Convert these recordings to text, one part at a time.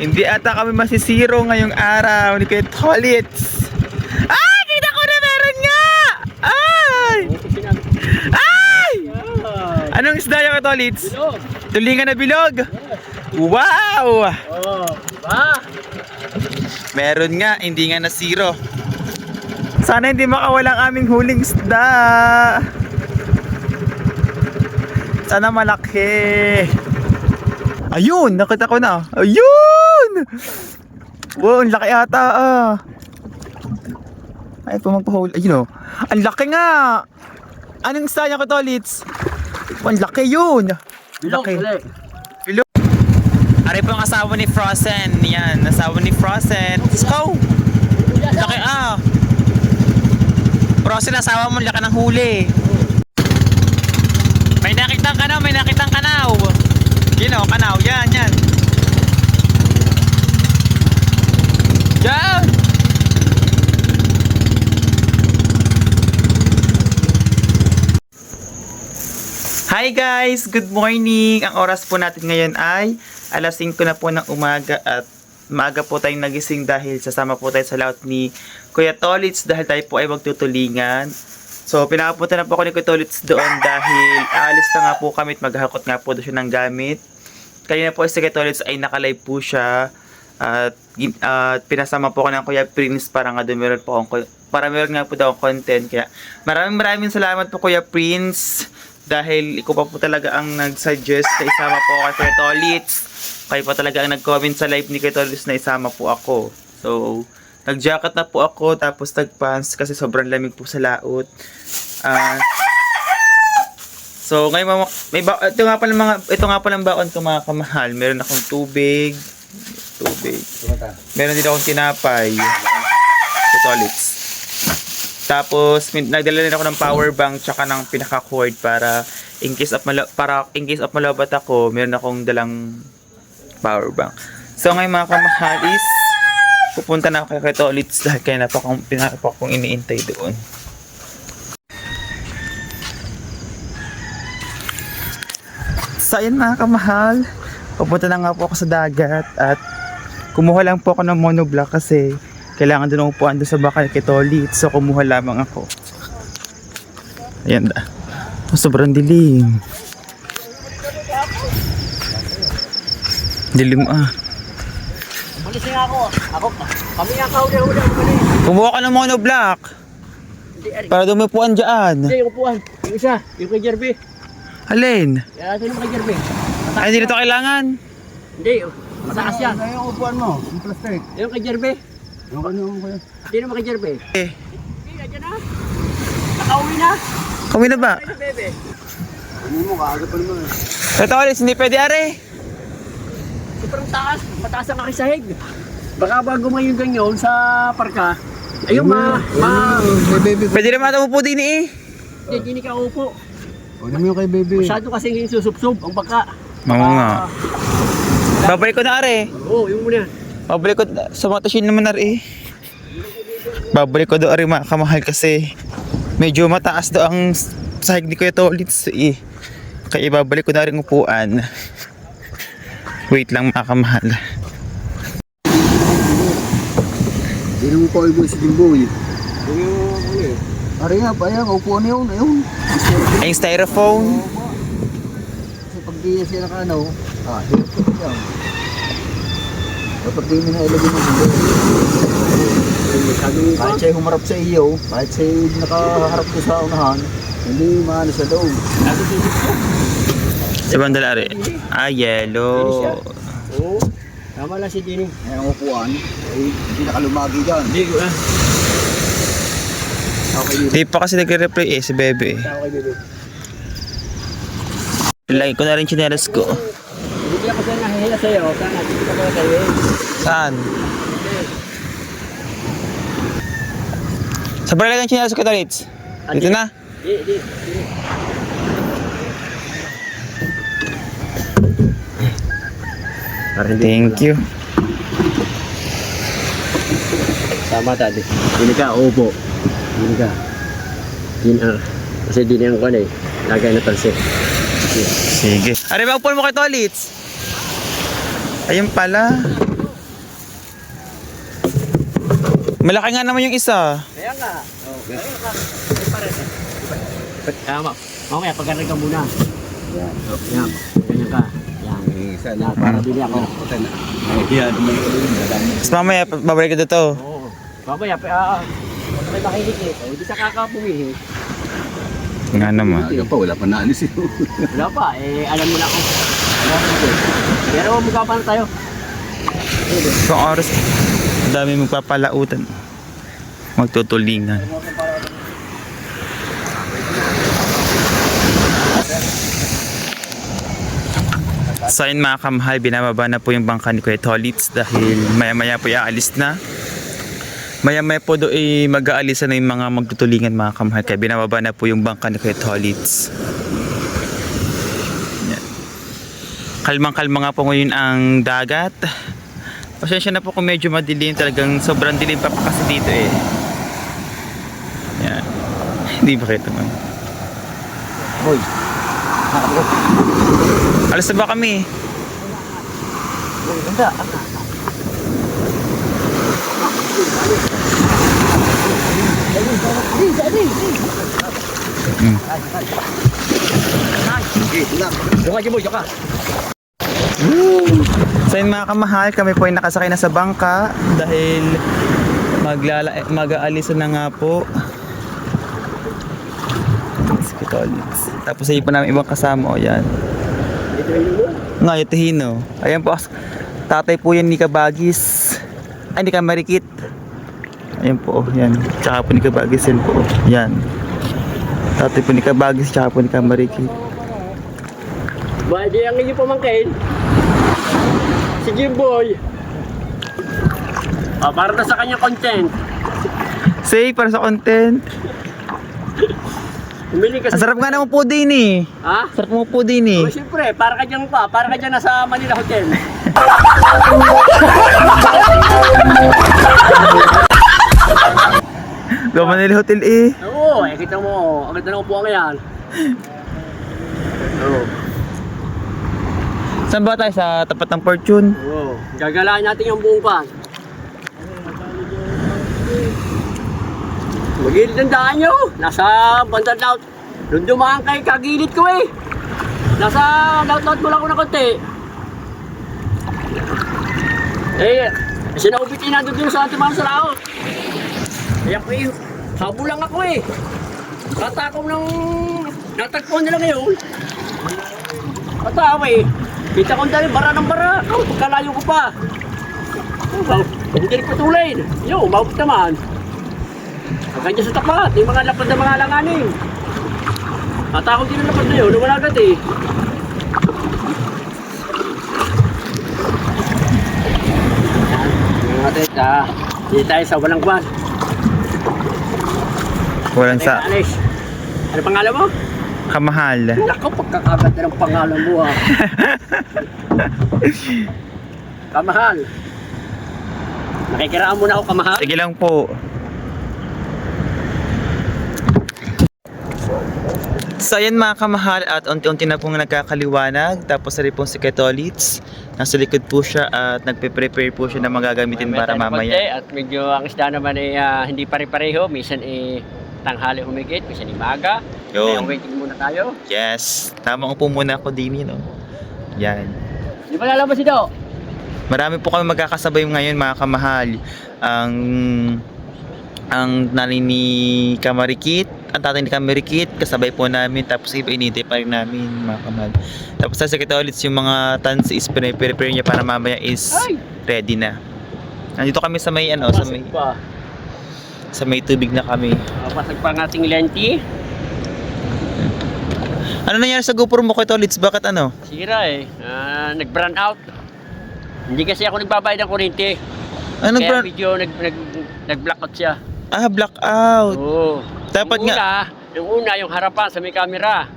Hindi ata kami masisiro ngayong araw ni Kuya Tolits. Ay! Kita ko na meron nga! Ay! Ay! Anong isda yung Kuya Tolits? Tulingan na bilog? Wow! Oh, ba? Meron nga, hindi nga nasiro. Sana hindi makawalang aming huling isda. Sana malaki. Ayun, nakita ko na. Ayun! Wow, ang laki ata ah. Ay, pumagpahuli. Ayun oh. Ang laki nga. Anong isda niya, Kuya Tolits? Ang laki yun. Laki. Bilog. Ari po ang asawa ni Frozen. Yan, asawa ni Frozen. Let's go! Laki ah. Frozen, asawa mo, laki ng huli. May nakitang kanaw, may nakitang kanaw. Yun o, kanaw. Yan, yan. Yan! Hi guys! Good morning! Ang oras po natin ngayon ay alas 5 na po ng umaga at maaga po tayong nagising dahil sasama po tayo sa laot ni Kuya Tolits dahil tayo po ay magtutulingan. So, pinapunta na po ako ni Kuya Tolits doon dahil aalis na nga po kami at maghahakot nga po doon siya ng gamit. Kanina po si Kuya Tolits ay nakalive po siya at pinasama po ako ng Kuya Prince para nga doon meron nga po daw content. Kaya maraming salamat po Kuya Prince dahil ikaw pa po talaga ang nag-suggest na isama po ako kay Kuya Tolits. Kayo pa talaga ang nag-comment sa live ni Kuya Tolits na isama po ako. So, nag-jacket na po ako tapos nag-pants kasi sobrang lamig po sa laot. So ngayon ito nga pala ang baon ko mga kamahal. Meron akong tubig. Meron din akong tinapay. Kuya Tolits. Tapos nagdala din ako ng power bank tsaka ng pinaka-cord para in case of malabat ako, meron akong dalang power bank. So ngayon mga kamahal is pupunta na ako kay Tolits dahil kaya pinapa kong iniintay doon. So ayan mga kamahal, pupunta na nga po ako sa dagat at kumuha lang po ako ng monoblock kasi kailangan doon upuan doon sa bakal kay Tolits. So kumuha lamang ako. Ayan da. Sobrang dilim. Dilim ah. Magising ako. Kami nga kahuli-huli. Kumuha ka ng monoblock. Para doon may upuan dyan. Hindi, yung upuan. Yung isa, yung kay Jerby. Alin? Sino kay Jerby? Ay, hindi na ito kailangan. Hindi, mataas yan. Ano yung upuan mo? Yung plastic. Yung kay Jerby. Yung ano mo kaya? Hindi naman kay Jerby. Eh, Hindi, nandiyan na. Nakauwi na. kami na ba? Ay, bebe. Ano mo, kaaga pa naman. Kay Tolits, hindi pwede are. Sobrang taas. Mataas ang aking sahig. Baka bago ngayon ganyan sa parka. Ayun, Kay baby ko. Pwede naman ito upo din eh. Hindi ka upo. Ano mo yung kay baby? Masyado kasing susubsob ang baka. Oo nga. Babalik ko na are. Oo, yung muna. Babalik ko sa mga tasyon naman are eh. Babalik ko doon are mga kamahal kasi medyo mataas doon ang sahig ni Kuya Tolits eh. Kaya babalik ko na rin upuan. Wait lang mga kamahal. Hindi naman pa ibo si Jimboy. Ari nga pa yan, upuan na yun. Ay, yung styrofoam. Kasi pag di siya nakanaw, hirap ko yan. Kapag di mo na ilagay mo Jimboy. Kahit siya'y humarap sa iyo, kahit siya'y nakaharap ko sa unahan, hindi maano sa loob. Sa bandala are. Ah, yellow. Oo. Tama lang si Dini. Ang upuan, ay hindi nakalumagi dyan. Hindi ko na. Okay, Di pa kasi nagre-reply eh si Bebe. Tama kay bebe. Lagay ko na rin chinelas ko. Hindi ako sa'yo nahihiya sa'yo. Sana, hindi ka pala sa'yo. Saan? Sa barangay ang chinelas ko Tolits. Dito na. Di. Thank you. Tama tadi. Dini ka, upo. Dini ka. Kasi dini ang kwan eh. Lagay na talsik. Sige. Are, mag-upon mo kay Tolits. Ayun pala. Malaki nga naman yung isa. Kaya nga. Okay. Kaya nga. Ay, pares eh. Tama. Mamaya, pagkarag ka muna. Yan. Yan. Ganyan ka. Yan. Isa Yan. Para bili ako. Yan. Tapos mamaya, babalik ko dito. Oo. Mamaya, huwag may makinig eh. Hindi sa kakapumihi. Nga naman. Aga pa, wala pa naalis eh. Wala pa. Alam mo na ako. Pero mukha na tayo. Itong oras, dami magpapalautan. Magtutulingan. So yun mga kamahal, binababa na po yung bangka ni Kuya Tolits dahil maya-maya po iaalis na. Maya-maya po doon mag-aalisa na yung mga magtutulingan mga kamahal. Kaya binababa na po yung bangka ni Kuya Tolits. Yan. Kalmang-kalma nga po ngayon ang dagat. Pasensya na po kung medyo madilim. Talagang sobrang dilim pa po kasi dito eh. Yan. Hindi ba kita man? Hoy. Alas na ba kami? Ganda. Joka. So yun mga kamahal, kami po ay nakasakay na sa bangka dahil mag-aalisan na nga po. Tapos ayun po namin ibang kasama, o yan. Nga, Yutihino. Ayan po, tatay po yan ni Kabagis. Ay, ni Kamarikit. Ayan po, yan. Tsaka po ni Kabagis yan po. Yan. Tatay po ni Kabagis, tsaka po ni Kamarikit. Badi ang inyong pamangkin. Si Jimboy. Para na sa kanyang content. Say, para sa content. Umili kasi. Ang sarap nga naman po din eh. Ha? Sarap mo po din eh. Oh, siyempre, para ka dyan nasa Manila Hotel. Go Manila Hotel eh. Oo, kita mo, ang ganda ng upuan yan. Oo. Saan ba tayo? Sa tapat ng Fortune? Oo. Gagalaan natin yung buong pan. Magilid ang daan nyo. Nasa bandang laut. Doon dumaan kay kagilid ko eh. Nasa laut-laut mo lang ako na konti. Sinaubitin na doon sa ating mga sa laut. Kaya ko eh, habo lang ako eh. Tatakaw ng natagpuan nila ngayon. Patawa eh. Kita ko dahil bara ng bara. Oh, pagkalayo ko pa. Oh, hindi rin patulay. Yo, umabot naman. Hanggang dyan sa tapat, yung mga lapad na mga alanganin. Matakot din ang lapad na yun, wala agad eh. Mga teta, hindi tayo sa walang kwan. Walang sa Alis, ano pangalan mo? kamahal. Naku, pagkakagat na ng pangalan mo ha. Kamahal. Nakikiraan mo na ako, kamahal. Sige lang po. So ayan mga kamahal, at unti-unti na pong nagkakaliwanag. Tapos na rin pong si Ketolits. Nasa likod po siya at nagpe-prepare po siya na magagamitin para mamaya. At medyo ang isda naman ay hindi pare-pareho. Minsan tanghali humigit, minsan maga. Kaya Yun. waiting muna tayo. Yes. Tama po muna ako din no? Yan. Di ba lalabas ito? Marami po kami magkakasabay ngayon mga kamahal. Ang nanay ni Kamarikit, ang tatay ni Kamarikit, kasabay po namin. Tapos iba inintay pa rin namin mga kamahal. Tapos sa Ketolits, yung mga tans is prepare niya para mamaya is ready na. Nandito kami sa may ano, sa may tubig na kami. Pasag pa ang ating lenti. Ano nangyari sa GoPro mo, Ketolits? Bakit ano? Sira eh. Nag-brand out. Hindi kasi ako nagbabayad ng kuryente. Ano Kaya brand? medyo nag-blackout siya. Ah, blackout. Oo. Dapat nga. Yung una, yung harapan sa may camera.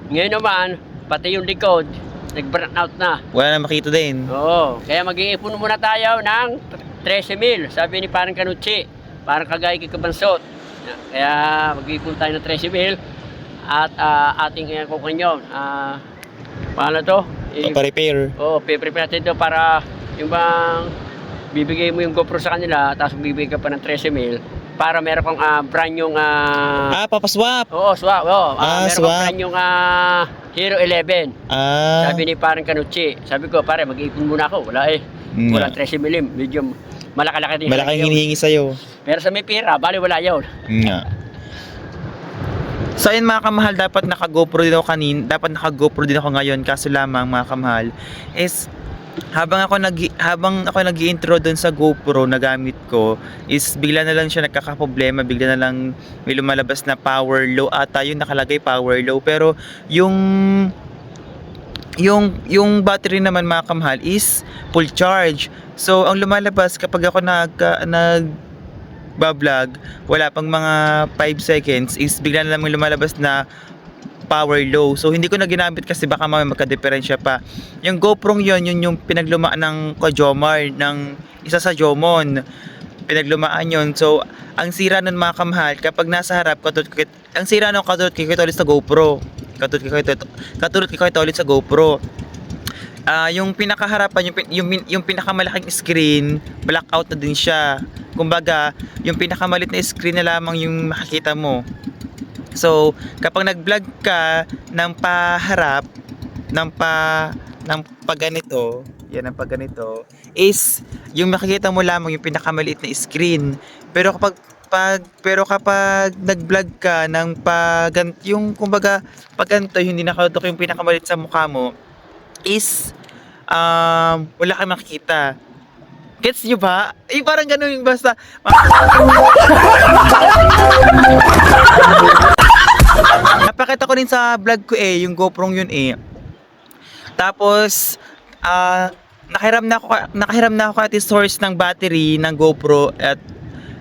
Ngayon naman, pati yung likod, nag-brand out na. Wala na makita din. Oo. Kaya mag-iipon muna tayo ng 13,000. Sabi ni parang Kanuchi. Parang kagaya kay Kabansot. Kaya mag-iipon tayo ng 13,000. At ating kukunyon. Paano to? Pa-repair. Oo, prepare natin ito para yung bang bibigay mo yung GoPro sa kanila, tapos bibigay ka pa ng 13,000 para meron kang brand yung Papaswap. oo, swap. Oo, meron swap. kang brand yung Hero 11. Sabi ni parang Kanuchi, sabi ko, pare, mag-iipon muna ako. Wala eh. Wala 13,000. Medyo malaki-laki din. Malaking hinihingi sa'yo. Pero sa may pera, bali wala yun. Nga. So ayun mga kamahal, dapat naka-GoPro din ako ngayon, kaso lamang mga kamahal is habang ako nag-i-intro doon sa GoPro na gamit ko is bigla na lang siya nagkakaproblema, bigla na lang may lumalabas na power low ata yung nakalagay power low, pero yung battery naman mga kamahal is full charge. So ang lumalabas kapag ako nag-vlog, wala pang mga 5 seconds is bigla na lang may lumalabas na power low. So hindi ko na ginamit kasi baka mamaya magka-diferensya pa. Yung GoPro yun yung pinaglumaan ng Kajomar, ng isa sa Jomon. Pinaglumaan yun. So ang sira nun mga kamahal, kapag nasa harap, ang sira nun katulad kay Kuya Tolit sa GoPro. Katulad kay Kuya Tolit sa GoPro. Yung pinakaharapan, yung pinakamalaking screen, blackout na din siya. Kumbaga, yung pinakamalit na screen na lamang yung makikita mo. So, kapag nag-vlog ka ng paharap, ng paganito, yan ang paganito, is yung makikita mo lamang yung pinakamaliit na screen. Pero kapag nag-vlog ka ng yung kumbaga paganto, hindi nakatutok yung pinakamalit sa mukha mo, is wala kang makikita. Gets nyo ba? Parang ganun yung basta. Napakita ko din sa vlog ko yung GoPro yun Tapos, nakahiram na ako at source ng battery ng GoPro at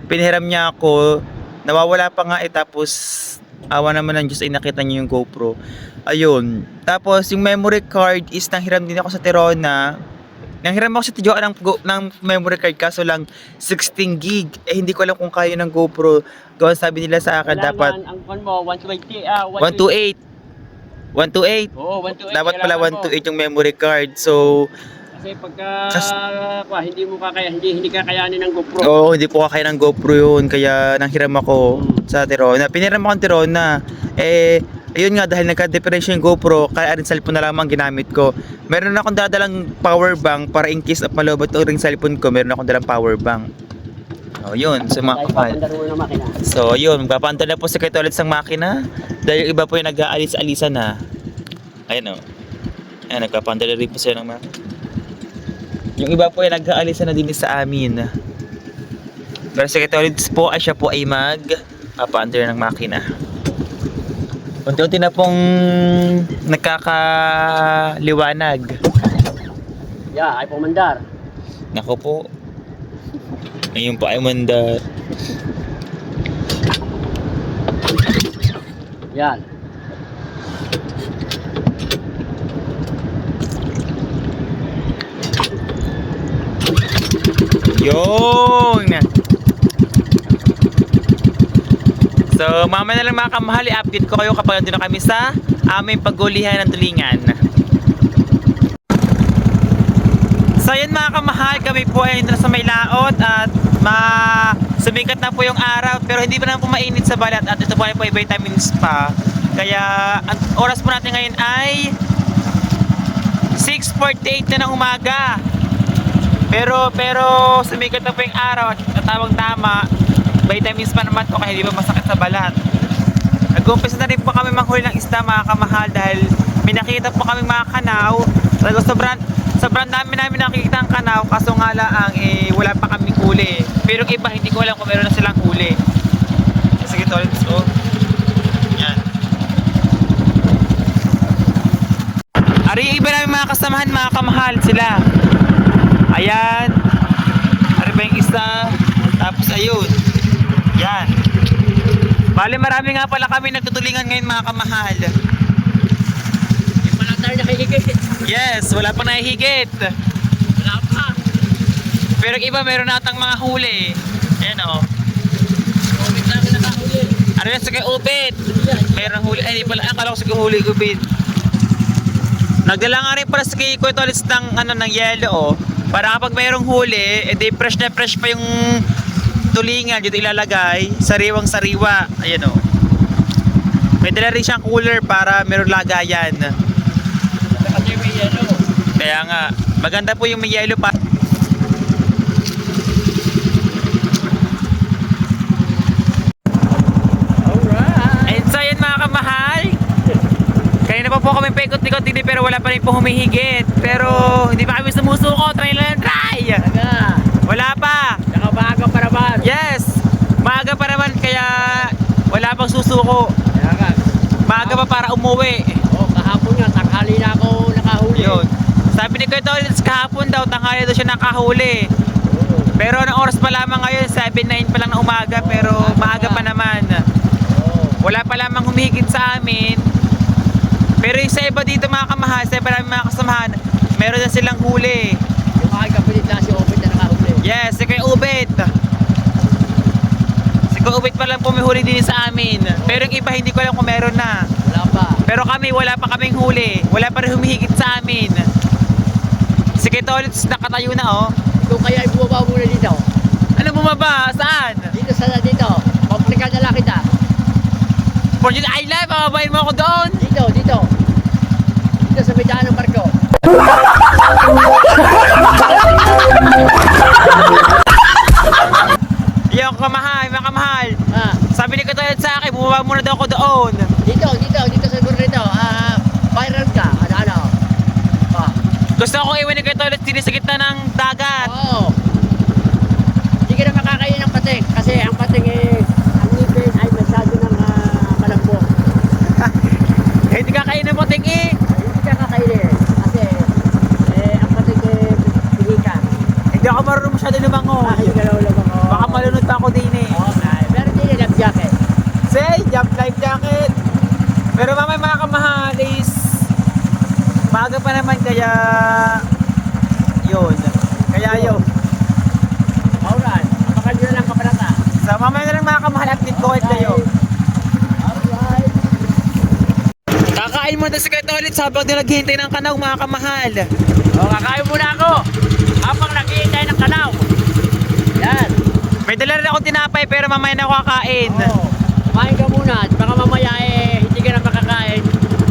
pinahiram niya ako. Nawawala pa nga tapos awa naman ng Diyos nakita niyo yung GoPro. Ayun. Tapos yung memory card is nanghiram din ako sa Tirona. Nanghiram ako sa Tijoa ng memory card kaso lang 16 gig. Hindi ko alam kung kaya ng GoPro. Gawa sabi nila sa akin dapat ang phone mo 128. 128. Oo, 128. Dapat pala 128 yung memory card. So kasi pagka hindi mo hindi kakayanin ng GoPro. Oo, hindi po kaya ng GoPro yun. Kaya nanghiram ako sa Tirona. Piniram ako ng Tirona. Ayun nga, dahil nagka-differential yung GoPro, kaya rin cellphone na lamang ginamit ko. Meron akong dadalang power bank para in case of malobot o ring cellphone ko, meron akong dalang power bank. Yun, so mga kapal. So yun, magpapanda na po si Kuya Tolit sa makina. Dahil yung iba po yung nag-aalis-alisa na. Ayun Ayan, nagpapanda na rin po siya ng makina. Yung iba po yung nag-aalisa na din sa amin. Pero si Kuya Tolit po ay siya po ay mag-papanda ng makina. Unti-unti na pong nakakaliwanag. Yeah, ay pumandar. Nako po. Ngayon po ay mandar. Yan. Yun! So, mamaya na lang mga kamahal, i-update ko kayo kapag nandun na kami sa aming paggulihan ng tulingan. So, yun mga kamahal, kami po ay nasa may laot at sumikat na po yung araw pero hindi pa naman po mainit sa balat at ito po ay vitamins pa. Kaya, ang oras po natin ngayon ay 6:48 na ng umaga. Pero sumikat na po yung araw at tawag tama. Vitamins pa naman to kaya hindi pa masakit sa balat. Nag-umpisa na rin po kami manghuli ng isda mga kamahal dahil may nakita po kami mga kanaw. Sobrang dami namin nakikita ang kanaw kaso nga lang wala pa kami huli. Pero yung iba hindi ko alam kung meron na silang huli. Sige Tolit, yan. Ari yung iba namin mga kasamahan mga kamahal sila. Ayan. Ari ba yung isa? Tapos ayun. Yan. Bale marami nga pala kami nagtutulingan ngayon mga kamahal. Hindi pa lang tayo nakikigit. Yes, wala pang nahihigit. Wala pa. Pero yung iba meron natang mga huli. Ayan Ubit namin nakahuli. Ano yan sa kay Ubit? Meron huli. Ay, hindi pala. Akala ko sa kay huli Ubit. Nagdala nga rin pala sa kay Kuya Tolit ng yellow Para kapag mayroong huli, edi fresh na fresh pa yung tulingan dito ilalagay, sariwang sariwa. Ayan o. May dala rin siyang cooler para mayroong lagayan. Kasi may yelo. Kaya nga, maganda po yung may yelo pa. Alright. And so yan mga kamahal. Kanina pa po kami paikot-ikot din pero wala pa rin po humihigit. Pero hindi pa kami sumusuko. Try lang try. Talaga. Wala pa. Saka maaga pa naman. Yes. Maaga pa naman kaya wala pang susuko. Talaga. Maaga pa para umuwi. Oh, kahapon nga, tanghali na ako nakahuli. Yun. Sabi ni Kuya Tolits kahapon daw, tanghali daw siya nakahuli. Oo. Pero anong oras pa lamang ngayon? 7-9 pa lang na umaga pero maaga pa naman. Oo. Wala pa lamang humihigit sa amin. Pero yung sa iba dito mga kamahal, sa iba namin mga kasamahan, meron na silang huli. Yung aking kapilit na si Obed na nakahuli. Yes, si Kuya Ubet. Si Kuya Ubet pa lang po may huli din sa amin. Pero yung iba hindi ko alam kung meron na. Wala pa. Pero kami, wala pa kaming huli. Wala pa rin humihigit sa amin. Si Kuya Tolits nakatayo na oh. Ikaw kaya ay bumaba muna dito. Ano bumaba? Saan? Dito sa dito. Paplikan na lang kita. Fortune Island, pababayin mo ako doon. Dito, dito. Dito sa medaan ng barko. Yung kamahal, mga kamahal. Ah, Sabi ni Kuya sa akin, bumaba muna daw ako doon. dito, dito, dito sa guro nito. Viral ka. Ano? Ah. Gusto ko iwan ni Kuya Tolits din sa gitna ng dagat. Oo. Hindi ka na makakain ng pating. Kasi ang pating ang ngipin ay masyado ng malambot. Eh, hindi kakain ng puting eh. Hindi ka kakainin. Kasi ang pating pinikan. Hindi ako marunong masyado lumangoy. Hindi ka na ulang ako. Baka malunod pa ako din eh. Okay. Pero hindi nila jacket. Say, jump life jacket. Pero mamay mga kamahal is maaga pa naman kaya yun. Kaya yun. Alright. Baka nyo na lang kaparata. So mamaya na lang mga kamahal update ko kayo. Alright. Kakain mo na si Kuya Tolits habang naghihintay ng kanaw mga kamahal. O, kakain muna ako. Habang naghihintay ng kanaw. Yan. May dala rin akong tinapay pero mamaya na ako kakain. Oo. Kumain ka muna. At baka mamaya hindi ka na makakain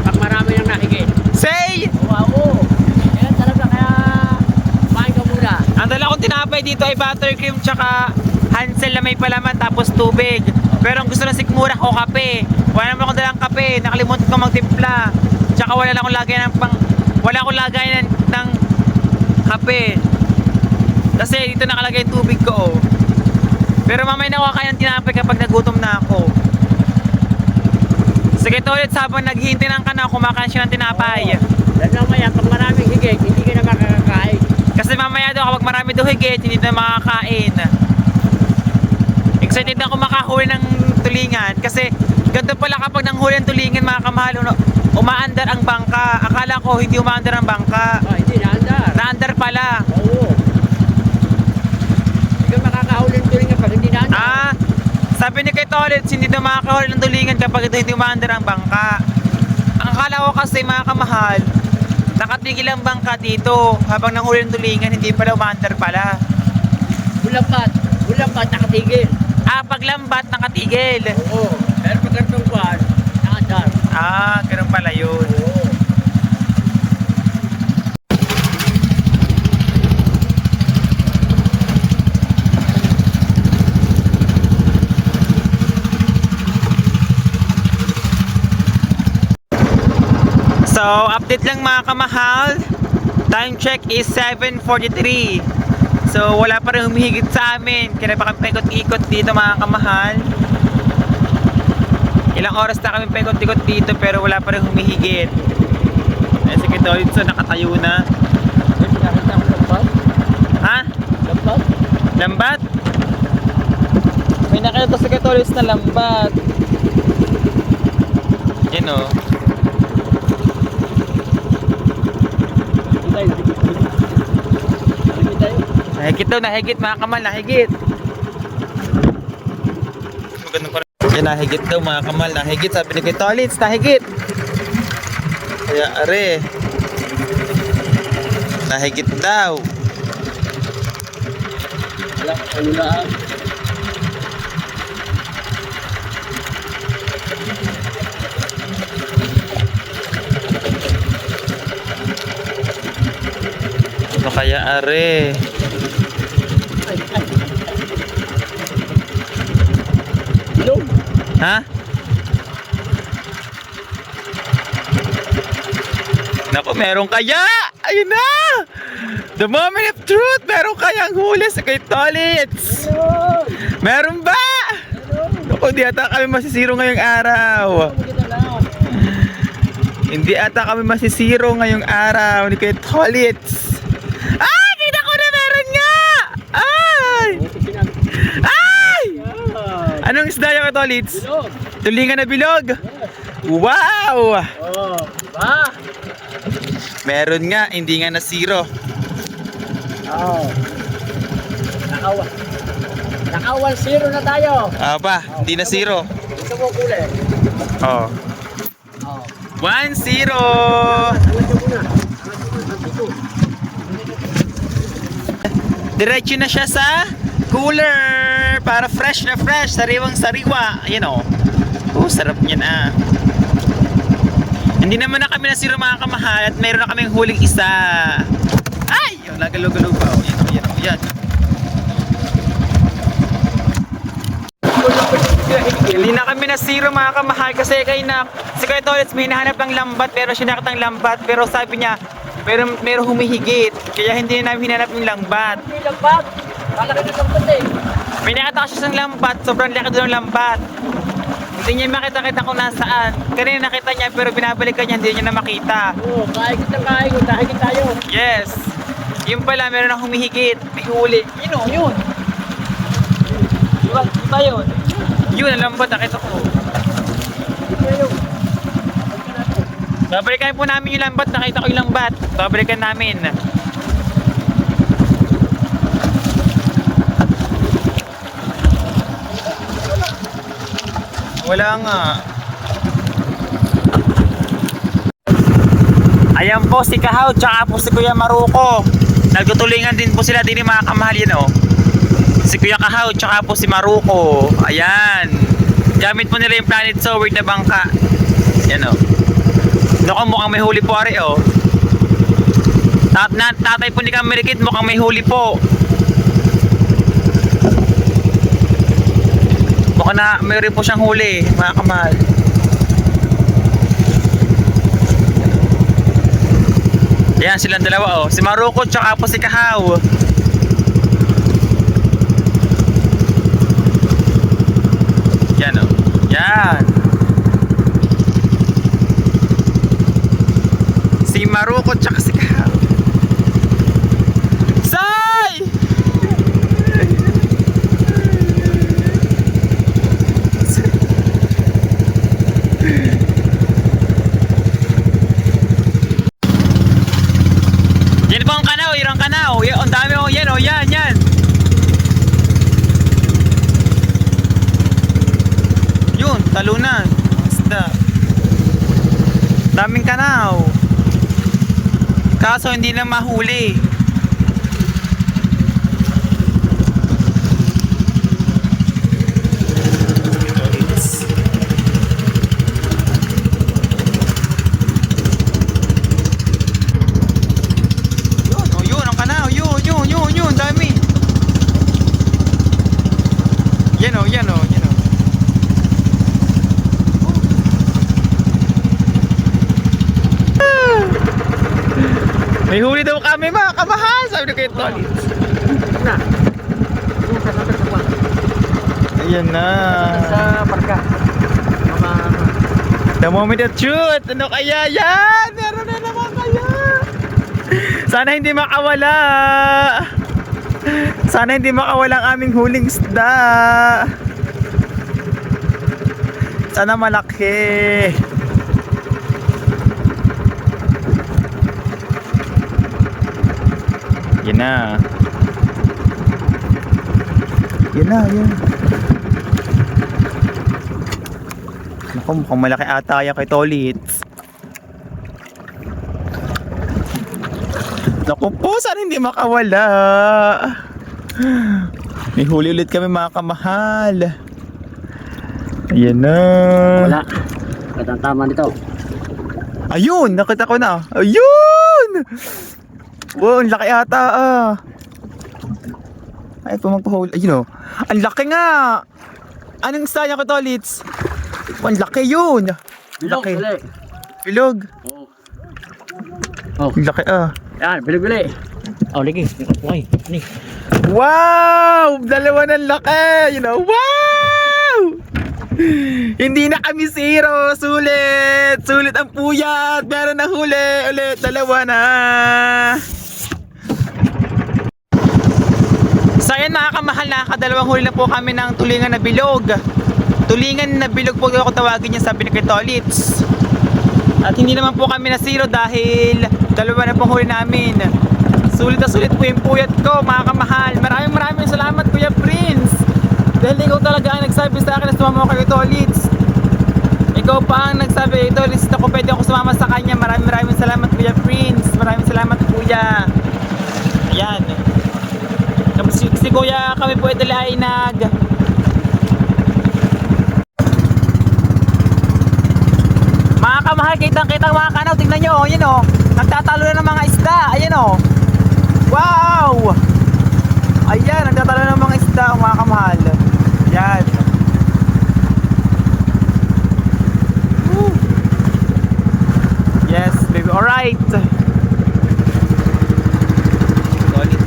pag marami nang nakikit. Say! Oo. Yan talaga kaya kumain ka muna. Ang dala kong tinapay dito ay buttercream tsaka Hansel na may palaman tapos tubig. Pero ang gusto ng sikmura ko kape. Wala naman akong dalang kape. Nakalimutan ko magtimpla. Tsaka wala akong lagayan ng kape. Kasi dito nakalagay yung tubig ko oh. Pero mamaya na ako kakain ng tinapay kapag nagutom na ako. Sige ulit habang naghihintay ng kanaw, kumakain siya ng tinapay. Dahil mamaya pag maraming higit, hindi ka na makakakain. Kasi mamaya daw kapag marami daw higit, hindi na makakain. Excited ako makahuli ng tulingan kasi ganito pala kapag nanghuli ng tulingan mga kamahal, umaandar ang bangka. Akala ko hindi umaandar ang bangka. Hindi naandar. Naandar pala. Oo. Hindi ka makakahuli ng tulingan pag hindi naandar. Ah, sabi ni Kuya Tolits, hindi na makakahuli ng tulingan kapag ito hindi umaandar ang bangka. Ang akala ko kasi mga kamahal, nakatigil ang bangka dito. Habang nanghuli ng tulingan, hindi pala umaandar pala. Bulambat nakatigil. Ah, paglambat nakatigil. Oo. Pero pag ganitong buwan, naandar. Ah, ganun pala yun. Oo. So, update lang mga kamahal. Time check is 7:43. So, wala pa rin humihigit sa amin. Kaya pa kami paikot-ikot dito mga kamahal. Ilang oras na kami paikot-ikot dito pero wala pa rin humihigit. Eh, si Kuya Tolits nakatayo na. Nakita mo lambat? Ha? Lambat? Lambat? May nakita si Kuya Tolits na lambat. Yan o. Nahigit daw, nahigit mga kamal, nahigit. Magandang pa rin. Yan, nahigit daw mga kamal, nahigit. Sabi ni Kuya Tolits, nahigit. Kaya are, nahigit daw. Wala, ano na ah. Ano kaya are? Bilog. Ha? Naku, meron kaya! Ayun na! The moment of truth! Meron kayang huli sa kay Tolits! Ayun. Meron ba? Naku, di ata kami masisiro ngayong araw. Kita lang. Hindi ata kami masisiro ngayong araw ni kay Tolits. Ay! Kita ko na meron nga! Ay! Ay! Anong isda yung kay Tolits? Bilog. Tulingan na bilog? Wow! Oh, diba? Meron nga, hindi nga na zero. Oh. Naka 1-0 na tayo. Aba, hindi na zero. Gusto mo kulay? Oh. Oh. 1-0! Angat nyo muna. Dito. Diretso na siya sa cooler para fresh na fresh, sariwang sariwa. Ayan o. Oh, sarap niyan ah. Hindi naman na kami na zero mga kamahal at mayroon na kaming huling isa. Ay! Yung nagalog-galog pa. Oh, yan o, yan o, yan. Hindi na kami na zero mga kamahal kasi si Kuya Tolits may hinahanap ng lambat pero siya nakita ng lambat pero sabi niya meron humihigit kaya hindi na namin hinanap yung lambat. Hindi lambat. Malaki na lambat eh. May nakita siya ng lambat, sobrang laki doon ng lambat. Hindi niya makita-kita kung nasaan. Kanina nakita niya pero binabalikan niya, hindi niya na makita. Oo, kahigit ng kahigit. Kahigit tayo. Yes! Yung pala, meron ng humihigit, may huli. Yun o, yun! Iba yun? Yun, ang lambat, nakita ko. Ito yun. Babalikan po namin yung lambat, nakita ko yung lambat. Babalikan namin. Wala nga. Ayan po si Kahaw, tsaka po si Kuya Maruko. Nagtutulingan din po sila din mga kamahal yan oh. Si Kuya Kahaw, tsaka po si Maruko. Ayan. Gamit po nila yung Planet Sword na bangka. Yan oh. Naku, mukhang may huli po ari oh. Tatay po ni Kamerikit, mukhang may huli po. Mukhang na mayroon po siyang huli mga kamahal. Ayan silang dalawa oh. Si Maruko tsaka po si Kahaw. Yan oh. Yan. Si Maruko tsaka si Kahaw. Say! Yan po ang kanaw, irang kanaw. Ang dami oh, yan oh, yan, yan. Yun, talunan. Basta. Daming kanaw. Kaso hindi na mahuli. May huli daw kami mga kamahal, sabi ni kay Tolits. Na. Yung sa pa. Ayan na. Sa parka. The moment of truth. Ano kaya yan? Meron na naman kaya. Sana hindi makawala. Sana hindi makawala ang aming huling isda. Sana malaki. Yan na. Yan na, yan. Naku, mukhang malaki ata yan kay Tolits. Naku po, sana hindi makawala. May huli ulit kami mga kamahal. Ayan na. Wala. At ang tama nito. Ayun, nakita ko na. Ayun! Wow, ang laki ata ah. Ay, pumagpahuli. Ayun oh. Ang laki nga. Anong saya ko to, Litz? Ang laki yun. Bilog, Laki. bili. Bilog. Oo. Oh. Ang laki ah. Yan, bili. Oh, lagi. Okay. Ani. Wow! Dalawa ng laki! You know, wow! Hindi na kami zero! Sulit! Sulit ang puyat! Meron na huli! Ulit! Dalawa na! So ayan mga kamahal, nakakadalawang huli na po kami ng tulingan na bilog. Tulingan na bilog po ako tawagin niya, sabi ni Kitolits. At hindi naman po kami na zero dahil dalawa na pong huli namin. Sulit na sulit po yung puyat ko mga kamahal. Maraming salamat Kuya Prince. Dahil ikaw talaga ang nagsabi sa akin na sumama ko kay Tolits. Ikaw pa ang nagsabi, Tolits, ako pwede ako sumama sa kanya. Maraming salamat Kuya Prince. Maraming salamat Kuya. Ayan. Si Kuya kami po ito ay mga kamahal, kitang-kitang mga kanaw. Tingnan nyo, yun o. Nagtatalo na ng mga isda. Ayan o. Wow! Ayan, nagtatalo ng mga isda mga kamahal. Yan. Woo. Yes, baby. Alright. Solid.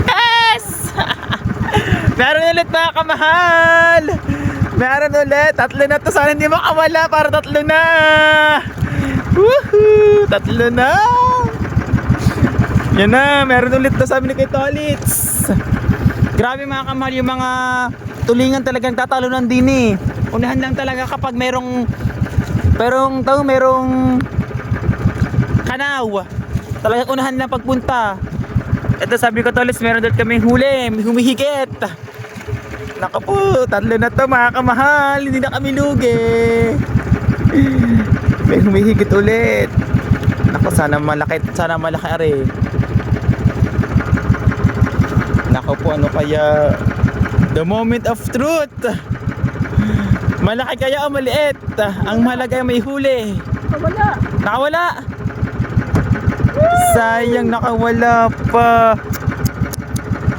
Yes! Meron ulit mga kamahal. Meron ulit. Tatlo na to. Sana hindi makawala para tatlo na. Woohoo! Tatlo na! Yan na, meron ulit na sabi ni kay Tolits. Grabe mga kamahal, yung mga tulingan talagang tatalunan din eh. Unahan lang talaga kapag merong kanaw. Talagang unahan lang pagpunta. Ito sabi ko Tolits, meron ulit kaming huli, may humihigit. Naku po, tatlo na to mga kamahal, hindi na kami lugi. May humihigit ulit. Naku, sana malaki are. Naku po, ano kaya? The moment of truth. Malaki kaya o maliit? Ang mahalaga ay may huli. Nakawala. Sayang, nakawala pa.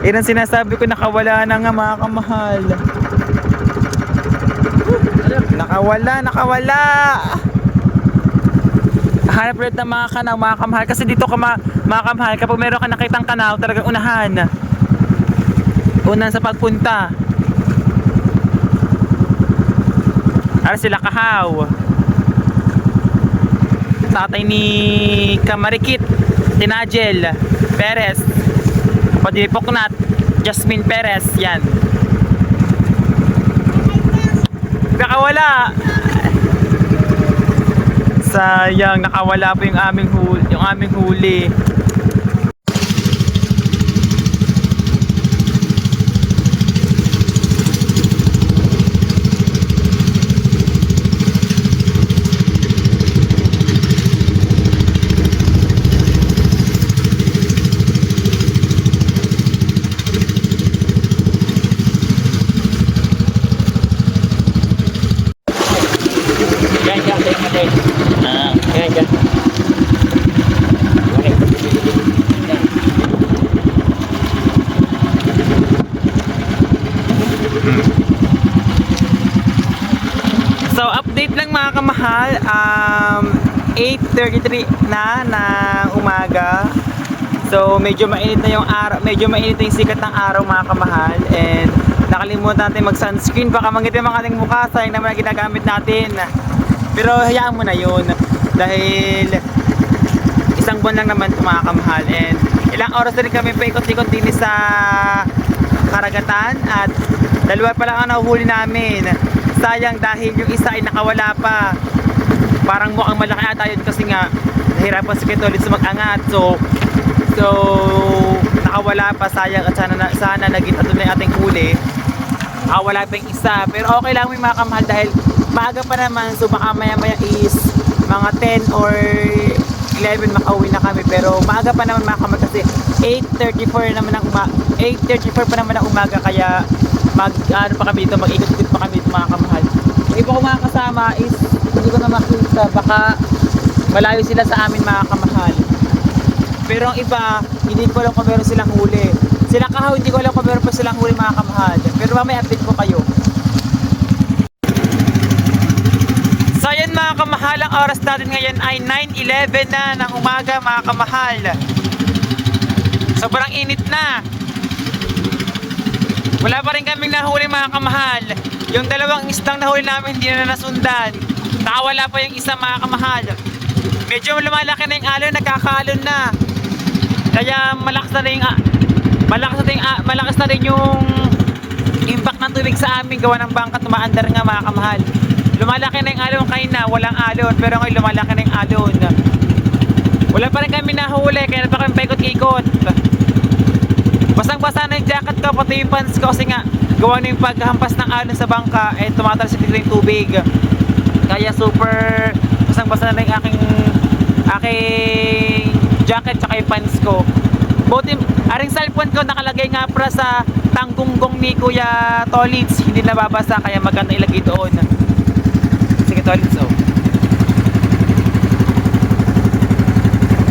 Yan ang sinasabi ko, nakawala na nga mga kamahal. Nakawala. Hanap ulit ng mga kanaw, mga kamahal. Kasi dito ka mga kamahal, kapag meron ka nakitang kanaw, talagang unahan sa pagpunta. Ara sila Kahaw, tatay ni Kamarikit Tinajel Perez, Padipoknat Jasmine Perez. Yan. Nakawala. Sayang, nakawala po yung aming huli. Yan. So update lang mga kamahal, 8:33 na ng umaga. So medyo mainit na yung araw, medyo mainit na yung sikat ng araw mga kamahal, and nakalimutan natin mag sunscreen, baka mangitim ang ating mukha, sayang naman ang ginagamit natin. Pero hayaan mo na yun dahil isang buwan lang naman ito mga kamahal, and ilang oras na rin kami paikot-ikot din sa karagatan at dalawa pa lang ang nahuhuli namin. Sayang dahil yung isa ay nakawala pa. Parang mukhang malaki ata yun kasi nga nahirapan si Kitolits mag-angat. So nakawala pa, sayang, at sana naging tatlo na yung ating huli. Wala pa yung isa, pero okay lang mga kamahal dahil maaga pa naman. So baka maya is mga 10 or 11 makauwi na kami. Pero maaga pa naman mga kamahal kasi 8:34 naman ang 8:34 pa naman ang umaga, kaya ano pa kami dito, mag-ikot-ikot pa kami dito mga kamahal. Yung iba ko mga kasama is hindi ko na makita, baka malayo sila sa amin mga kamahal. Pero ang iba, hindi ko alam kung meron silang huli. Sila Kahaw, hindi ko alam kung meron pa silang huli mga kamahal. Pero mamaya update ko kayo. So yun mga kamahal, ang oras natin ngayon ay 9:11 na ng umaga mga kamahal. Sobrang init na. Wala pa rin kaming nahuli mga kamahal. Yung dalawang isdang nahuli namin hindi na nasundan. Nakawala pa yung isa mga kamahal. Medyo lumalaki na yung alon, nagkakaalon na. Kaya malakas na rin yung impact ng tubig sa amin gawa ng bangka, tumaandar nga mga kamahal. Lumalaki na yung alon, kayo na walang alon, pero ngayon lumalaki na yung alon. Wala pa rin kami nahuli, kaya pa kami paikot-ikot. Basang-basa na yung jacket ko, pati yung pants ko kasi nga gawa na yung paghampas ng alon sa bangka, eh tumatalsik dito yung tubig. Kaya super basang-basa na yung aking jacket tsaka yung pants ko. Buti, aring cellphone ko nakalagay nga para sa tanggunggong ni Kuya Tolits, hindi nababasa, kaya maganda ilagay doon. Sige Tolits, oh.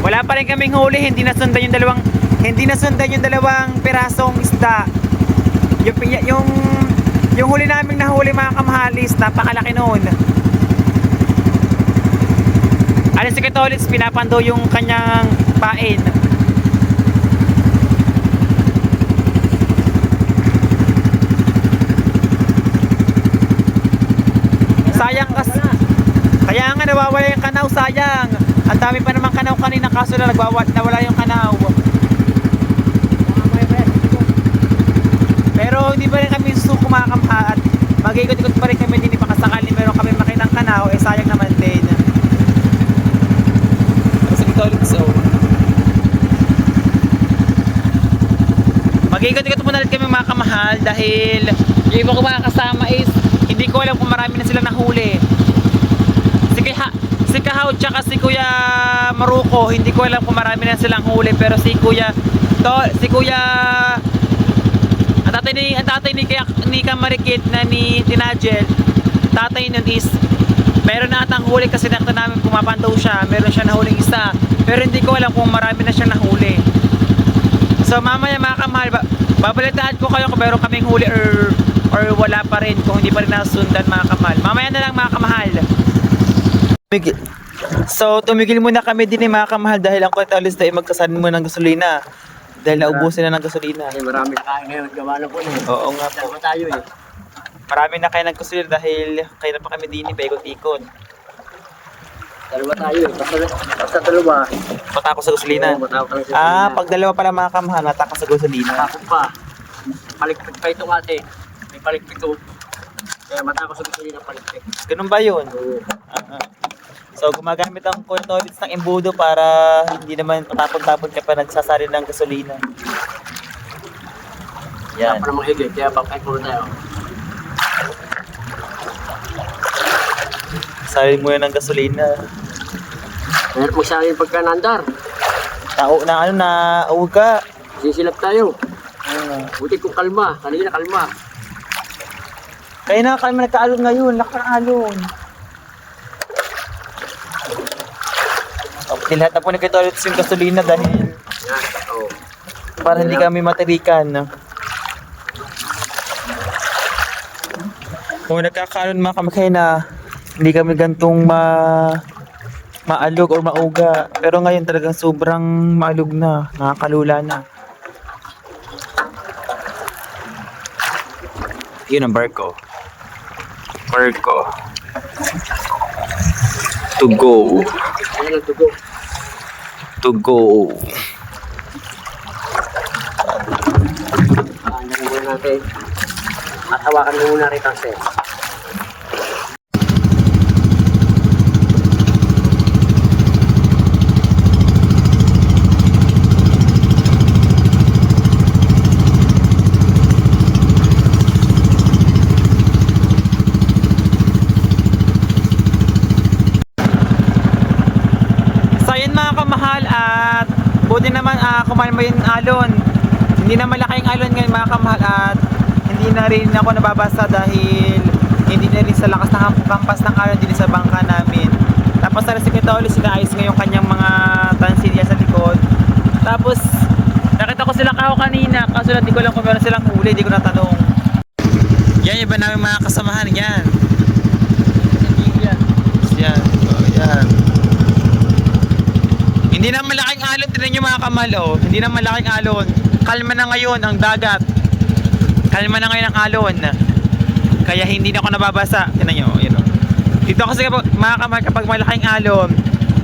Wala pa rin kaming huli, hindi nasundan yung dalawang pirasong isda. Yung huli naming nahuli mga kamahalis, napakalaki noon. Alis si Tolits, pinapando yung kanyang pain. Sayang kasi. Kaya nga nawawala yung kanaw, sayang. Ang dami pa naman kanaw kanina kaso na nawala yung kanaw. Pero hindi pa rin kami susuko mga kamahal. Mag-ikot-ikot pa rin kami din ipakasakali meron kami makitang kanaw, eh sayang naman din. Sige Tolits, so mag-ikot-ikot muna ulit kami mga kamahal dahil yung iba ko mga kasama is hindi ko alam kung marami na sila nahuli. Si Kahaw tsaka si Kuya Maruko, hindi ko alam kung marami na silang huli, pero ang tatay ni Kamarikit na ni Tinagel, tatay nun is meron na atang huli kasi nakita namin pumapandaw siya, meron siya nahuling isa, pero hindi ko alam kung marami na siya nahuli. So mamaya mga kamahal, babalitaan ko kayo kung meron kaming huli or wala pa rin, kung hindi pa rin nasundan mga kamahal. Mamaya na lang mga kamahal. So tumigil muna kami din mga kamahal dahil ang Tolits ay magkasanin muna ng gasolina. Dahil naubusin na ng gasolina. Ay, marami na kain ngayon, gawa na po na. Oo nga po. Dalawa tayo eh. Marami na kayo ng gasolina dahil kayo na pa kami din paikot-ikot. Dalawa tayo eh. Basta dalawa. Matako sa gasolina. Oo, matako sa gasolina. Pag dalawa pala mga kamahal, matako sa gasolina. Matako pa. Palikpik pa itong ate. May palikpik to. Kaya matako sa gasolina palikpik. Ganun ba yun? Oo. So gumagamit ang Tolits ng embudo para hindi naman patapon-tapon ka pa nagsasari ng gasolina. Yan. Para mahigit, kaya bakit muna tayo. Sari mo yan ng gasolina. Meron magsabi pagka nandar. Tao na uga. Sisilap tayo. Buti kong kalma. Kanina kalma. Kaya na kami nagkaalon ngayon, nakaalon. Lahat na po nagkatolits yung gasolina dahil para hindi kami matirikan. Kung nagkakaalon mga kamay na hindi kami gantong maalog or mauga. Pero ngayon talagang sobrang maalog na, nakakalula na. Yun ang barko. To go. Ayan ang tugo. To go. Andar muna natin. At hawakan mo muna rin ang set. kumalma yung alon. Hindi na malaki yung alon ngayon mga kamahal at hindi na rin ako nababasa dahil hindi na rin sa lakas ng hampas ng alon din sa bangka namin. Tapos sa Rescue ulit sila ayos ngayong kanyang mga tansilya sa likod. Tapos nakita ko sila kao kanina kaso hindi ko lang kung meron silang huli, hindi ko natanong. Yan iba namin mga kasamahan yan. Yan. Oh, yan. Hindi na malaking alon, tignan nyo mga kamal, oh. Hindi na malaking alon. Kalma na ngayon ang dagat. Kalma na ngayon ang alon. Kaya hindi na ako nababasa. Tignan nyo, yun, oh. Dito kasi kapag, mga kamal, kapag malaking alon,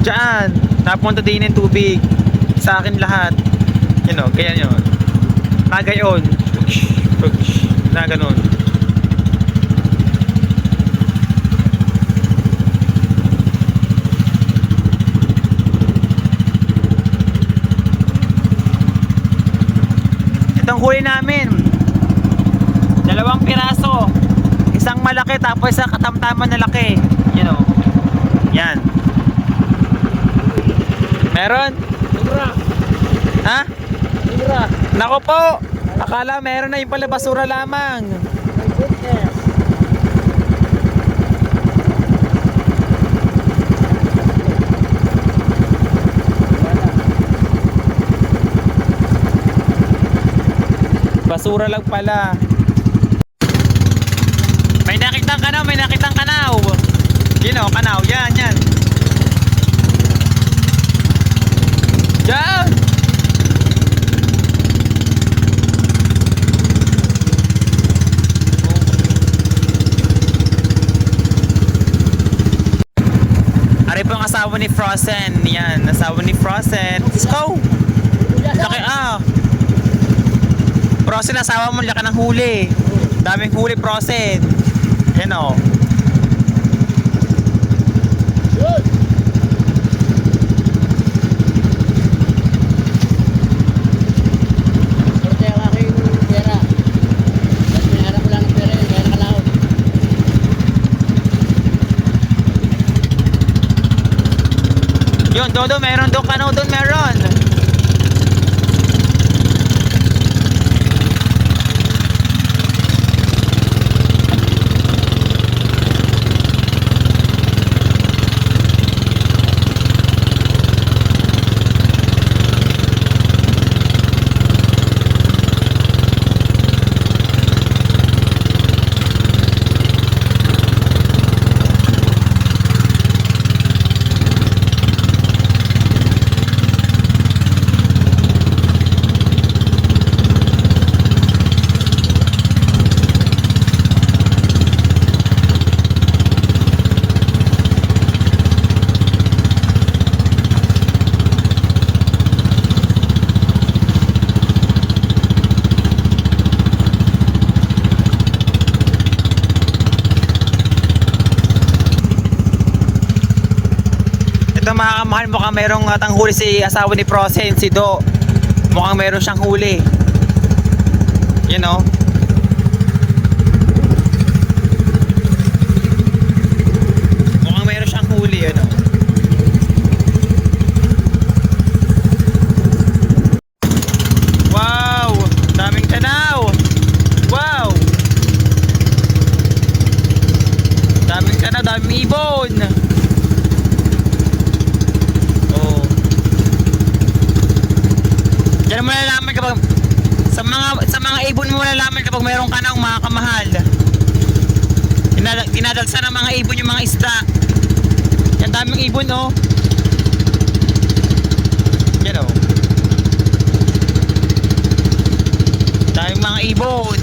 dyan, napunta din yung tubig. Sa akin lahat. Yun, oh, kaya yun. Nagayon. Na ganun. Itong huli namin 2 piraso, isang malaki tapos isang katamtaman na laki, you know. Yan meron? Basura. Ha? Basura. Nako po, akala meron na yung pala basura lamang. My goodness. Basura lang pala. May nakitang kanaw, may nakitang kanaw. You know, kanaw, yan, yan. Diyan! Ari po ang asawa ni Frozen. Yan, asawa ni Frozen. Let's go! Laki, Frozen, asawa mo, laki ng huli. Daming huli, Frozen. Yan o. Good. Sorte ang aking pera. At may harap lang ng pera yun, kaya nakalaot. Yun, doon, meron doon, kanaw doon, meron. Ito mga kamahal, mukhang merong tanghuli si asawa ni Frozen, si Do. Mukhang meron siyang huli. You know? Mukhang meron siyang huli, you know? Wow! Daming tanaw! Wow! Daming tanaw, daming ibon! Diyan mo malalaman kapag sa mga ibon mo malalaman kapag mayroong kanaw mga kamahal. Dinadalsa ng mga ibon yung mga isda. Yan daming ibon oh. Yan oh. Daming mga ibon.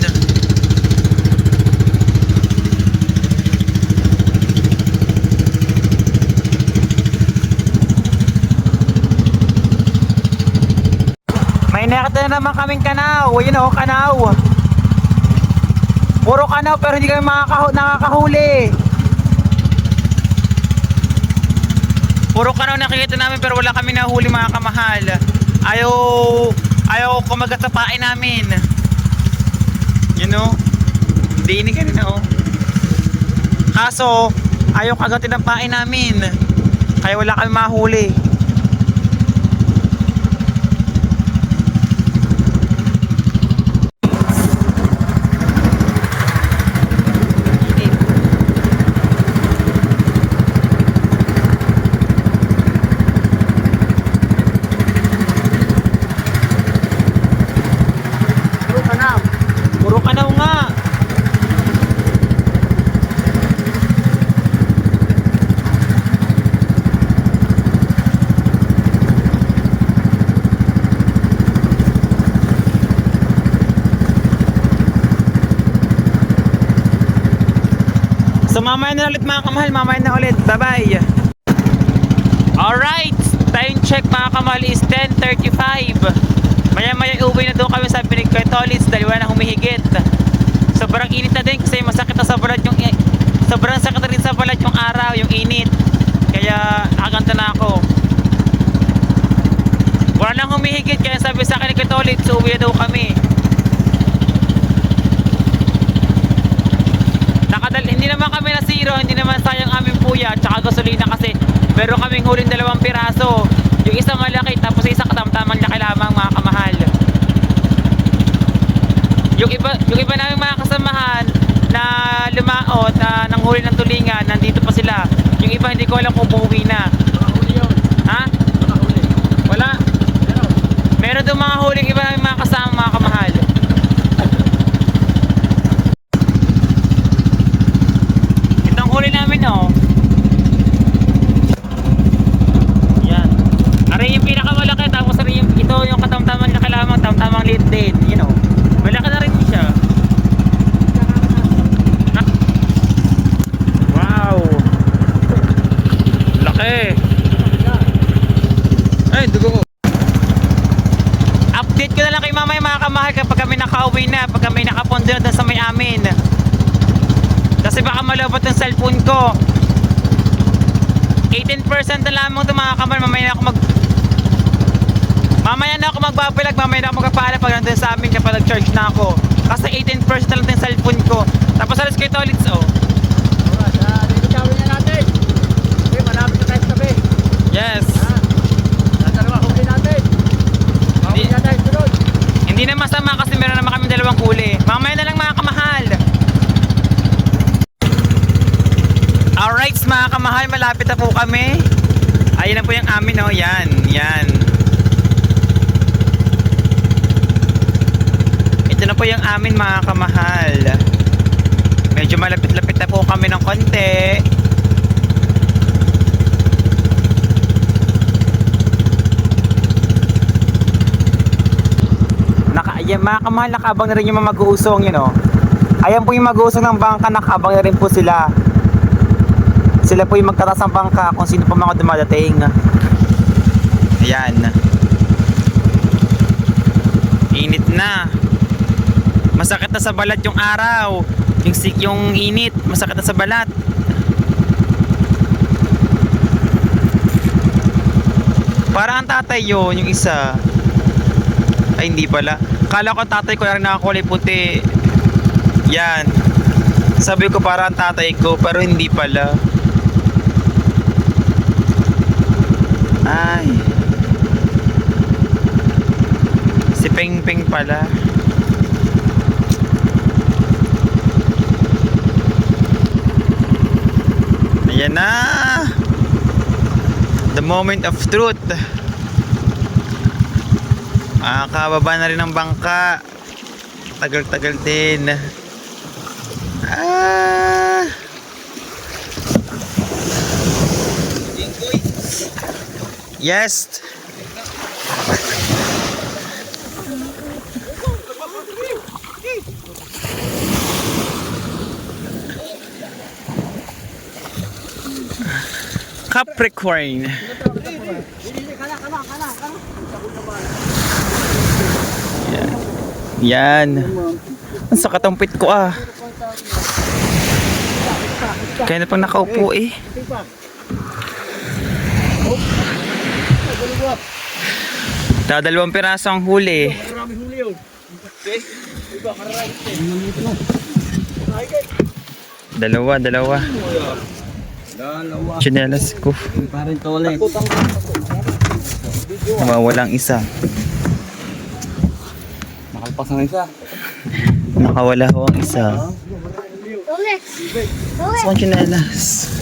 May nakita na naman kaming kanaw. Yun o, kanaw. Puro kanaw pero hindi kami nakakahuli. Puro kanaw nakikita namin pero wala kami nahuli mga kamahal. Ayaw kumagatapain namin. You know? Hindi ka rin o. Kaso, ayaw kagatin ng pain namin. Kaya wala kami mahuli. Umanaw nga. So mamaya na ulit mga kamahal, mamaya na ulit. Bye-bye. Alright, time check mga kamahal is 10:35. Maya-maya uwi na doon kami sa Pinig Kuya Tolits dahil wala na humihigit. Sobrang init na din kasi masakit na sa balat yung sobrang sakit na rin sa balat yung araw, yung init. Kaya nakaganda na ako. Wala nang humihigit kaya sabi sa akin ni Kuya Tolits, uwi na daw kami. Hindi naman kami na zero, hindi naman sayang aming puya tsaka gasolina kasi meron kaming huling 2 piraso. Yung isa malaki tapos yung isa katamtamang laki lamang mga kamahal. Yung iba naming mga kasamahan na lumaot nang huli ng tulingan, nandito pa sila. Yung iba hindi ko alam kung umuwi na. Nakahuli yun. Ha? Nakahuli. Wala. Meron. Meron doon mga huling iba naming mga kasama mga kamahal. Huli namin oh. Yan. Aray yung pinakamalaki tapos aray yung ito yung katamtamang laki lamang, tamtamang liit din, you know. Malaki na rin siya. Ha? Wow. Laki. Ay, dugo ko. Update ko na lang kay mamay mga kamahal kapag kami nakauwi na, pag kami nakapondo na dun sa may amin. Kasi baka malabot yung cellphone ko. 18% na lamang ito mga kamal. Mamaya na ako magbabalag. Mamaya na ako magpapala pag nandun sa amin kapag nag-charge na ako. Kasi 18% na lang yung cellphone ko. Tapos alas kayo Tolits oh. Lilitawin na natin. Okay, malapit na tayo sa tabi. Yes. Dalawa huli natin. Huli na tayo sunod. Hindi na masama kasi meron naman kami 2 huli. Mamaya na lang mga kamahal. Alright mga kamahal, malapit na po kami. Ayan na po yung amin oh, yan, yan. Ito na po yung amin mga kamahal. Medyo malapit-lapit na po kami ng konti. Ayan mga kamahal, nakabang na rin yung mga mag-uusong yun oh. Ayan po yung mag-uusong ng bangka, nakabang na rin po sila. Sila po yung magtatas ng bangka kung sino pa mga dumadating. Ayan. Init na. Masakit na sa balat yung araw. Yung init, masakit na sa balat. Parang ang tatay yun, yung isa. Ay hindi pala. Kala ko tatay ko yung nakakulay puti. Yan. Sabi ko parang ang tatay ko, pero hindi pala. Ay. Si Peng Peng pala. Ayan na. The moment of truth. Makakababa na rin ng bangka. Tagal-tagal din. Ah. Yes. Capricorn. Yan. Ang sakit ang pit ko ah. Kaya na pang nakaupo eh. Dalawang piraso ang huli. Maraming huli yun. Okay? Iba, kararayos eh. Dalawa. Dalawa. Chinelas ko. Parang toilet. Nawawalang isa. Nakalpas na isa. Nakawala ho ang isa. Rolex. Saan chinelas?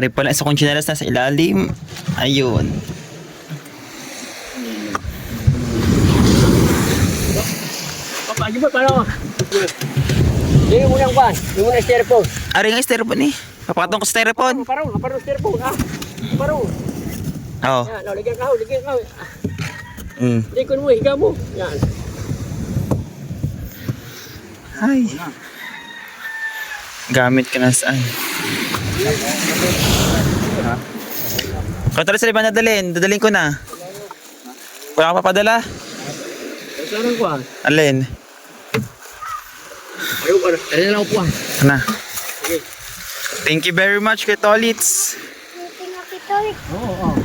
Ari pala isa kong chinelas na sa ilalim. Ayun. Papa, di ba paano? Hindi mo nang ban. Hindi mo na styrofoam. Ari nga styrofoam eh. Papakatong ko sa styrofoam. Parang styrofoam. Parang. Oo. Yan, lagyan ka ho. Mm. Likod mo, higa mo. Yan. Ay. Gamit ka na saan? Kung tuloy sa liban dadalhin, dadalhin ko na. Wala ka papadala? Saan ko ah? Alin? Ayaw, ano lang po ah. Na. Thank you very much kay Tolits. Oo.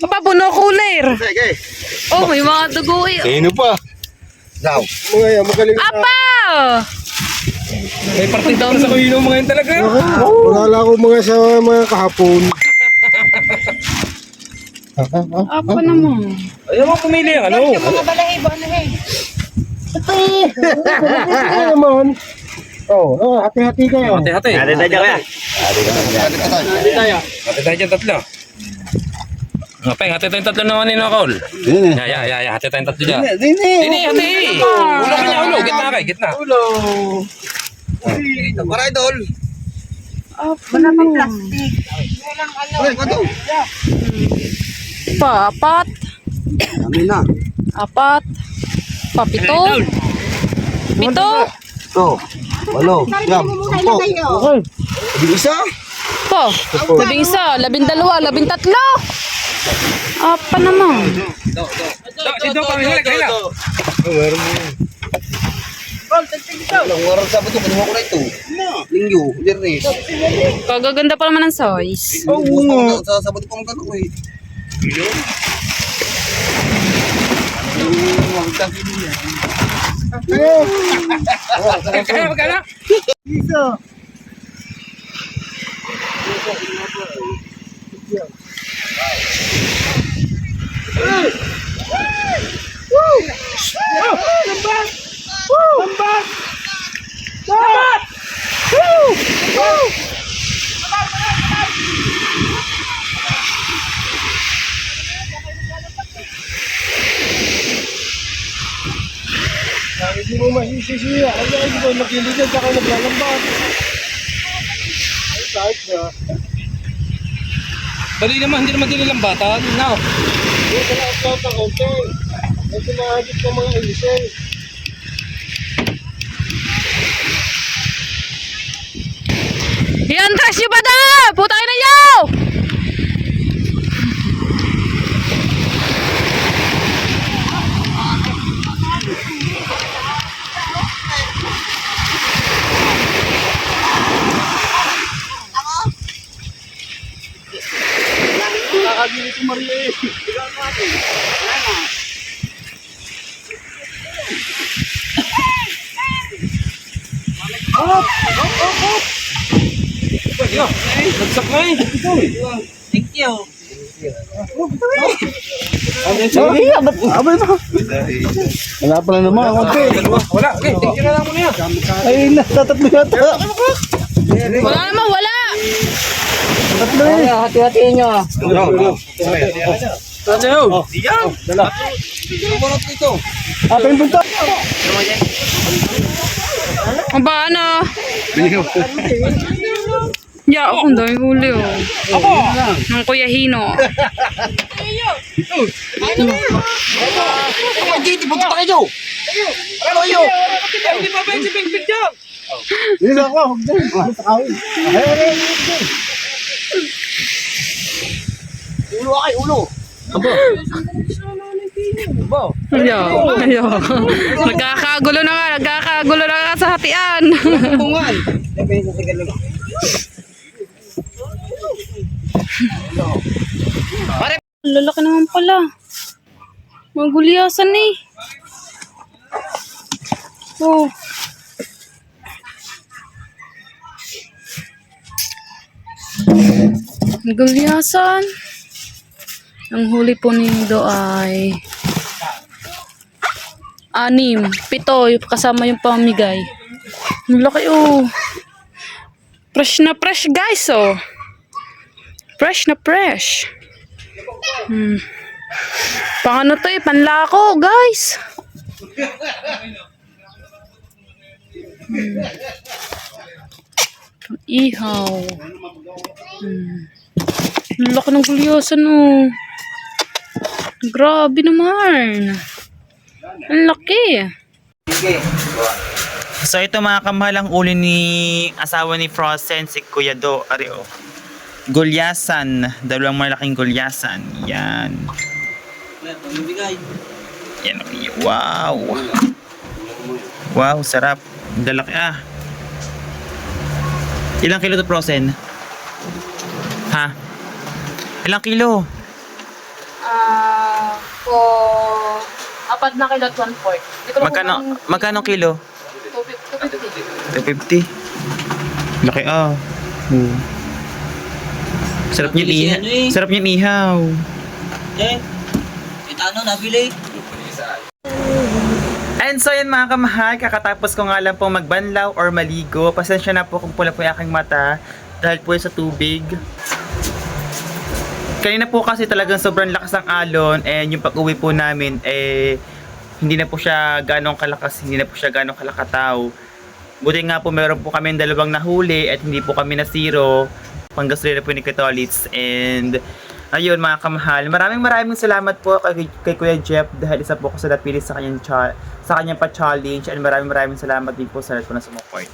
Papa, puno cooler. Oh, may mga dugo eh. Sino pa? Daw. Mga yan, magaling Apa! May partida sa kuhino mo ngayon talaga. Wala ko mga sa mga kahapon. Apa naman? Ayaw mo pumili ang ano. Ano naman? Oh, hati-hati kayo. Hati-hati. Hati tayo kaya. Hati tayo. Hati tayo dyan tatlo. Ngapeng, hati tayong tatlo naman ni Nicole. Dini. Ya. Hati tayong tatlo dyan. Dini. Ini, hati. Ulo ka niya, ulo. Gitna kay, gitna. Para idol. Pa, apat. Amin na. Apat. Pa, pito. Pito. To. Walo. Yam. Okay. Isa. Po. 11, 12, 13. Apa naman? Si Doc, kami hila, hila. Walang warang Sabado, kinuha ko na ito. Lingyo, Lirnes. Kagaganda pa naman ng size. Sa Sabado pa magkano ko eh. Kaya, magkano? Hindi mo masisisiya. Hindi ko nakiligyan sa kayo naglalambat. Ay, kahit na. Dali naman, hindi naman dinilambatan. No. Hindi ko na-upload ng konti. May sinahagit ng mga ilisay. Yan, trash nyo ba na? Putay na nyo! Nakagili si Maria eh. Nagsak na eh. Abay ba? Wala pala naman. Okay. Wala, okay. Thank you na lang muna yan. Ay, natatatlo yata. Wala naman, wala! Tatlo eh. Hati-hatiin nyo ah. Ano yun? Dala. Ate yung punta. Ang ba, ano? Ya, ako, ang dami huli, oh. Ng Kuya Hino. Dito, punta tayo. Hindi pa ba yung si Ping Ping dyan? Dito ako, huwag din. Sa kawin. Ulo ay ulo. Ayo. Nagkakagulo na nga sa hatian. Bungan. Lalaki naman pala. Magulyasan eh. Oh. Magulyasan. Ang huli po nindo ay 6, 7, kasama yung pamigay. Ang laki oh. Fresh na fresh guys oh. Fresh na fresh. Pang ano to eh, panlako guys. Pang ihaw. Ang laki ng gulyosan oh. Grabe naman. Ang laki. So ito mga kamahalang uli ni asawa ni Frozen, si Kuya Do. Ari o. Gulyasan. Dalawang malaking gulyasan. Yan. Yan. Okay. Wow. Wow, sarap. Dalaki ah. Ilang kilo to, Frozen? Ha? Ilang kilo? Po 4 na kilo at 1/4. Magkano kilo? 250. 250. Laki ah. Sarap niyan ihaw. Sarap niyan ihaw. Nabili. And so yun mga kamahal, kakatapos ko nga lang po magbanlaw or maligo. Pasensya na po kung pula po yung aking mata dahil po sa tubig. Kanina po kasi talagang sobrang lakas ng alon and yung pag-uwi po namin hindi na po siya ganong kalakas, hindi na po siya ganong kalakataw. Buti nga po meron po kami 2 nahuli at hindi po kami nasiro. Panggasolina po ni Katolits. And ayun mga kamahal, maraming salamat po kay Kuya Jeff dahil isa po ako sa napili sa kanyang pa-challenge and maraming salamat din po sa lahat po na sumupport.